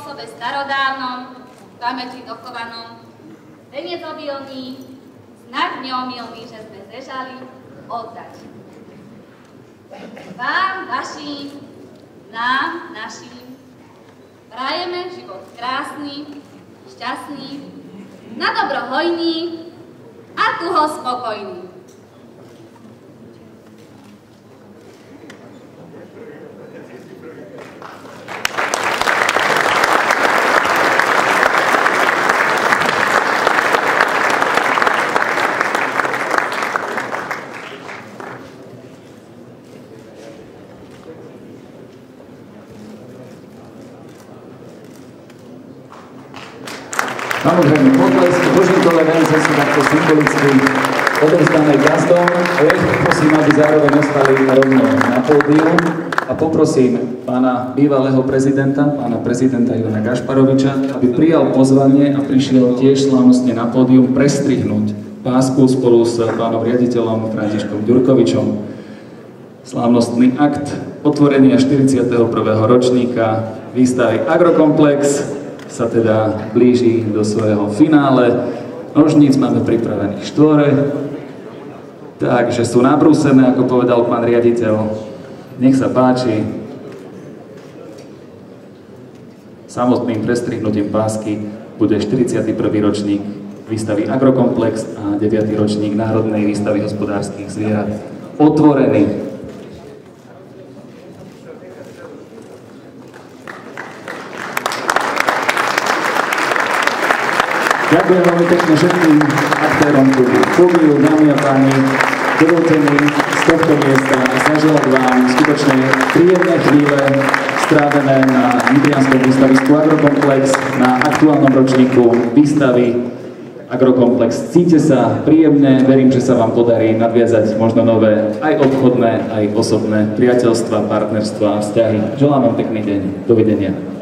spôsobe starodávnom, v pamäti dochovanom, veniec obilný, znak neomylný, že sme zežali, oddať. Vám, vašim, nám, našim, prajeme život krásny, šťastný, na dobro hojný a tuho spokojný. Samozrejme, potlesk Božíkové vence sú takto symbolicky odovzdané gazdom. Ja ich poprosím, aby zároveň ostali rovno na pódiu a poprosím pána bývalého prezidenta, pána prezidenta Ivana Gašparoviča, aby prijal pozvanie a prišiel tiež slávnostne na pódium prestrihnúť pásku spolu s pánom riaditeľom Františkom Ďurkovičom. Slávnostný akt otvorenia 41. ročníka výstavy Agrokomplex sa teda blíži do svojho finále. Nožníc máme pripravených 4, takže sú nabrúsené, ako povedal pán riaditeľ. Nech sa páči. Samotným prestrihnutím pásky bude 41. ročník výstavy Agrokomplex a 9. ročník Národnej výstavy hospodárskych zvierat otvorený. Ďakujem veľmi pekne všetkým aktérom Fúmiu, dámy a páni. Dovolte mi z tohto miesta zaželať vám skutočne príjemné chvíle strávené na Nitrianskom výstavisku Agrokomplex na aktuálnom ročníku výstavy Agrokomplex. Cíťte sa príjemne, verím, že sa vám podarí nadviazať možno nové aj obchodné, aj osobné priateľstva, partnerstva a vzťahy. Želám vám pekný deň. Dovidenia.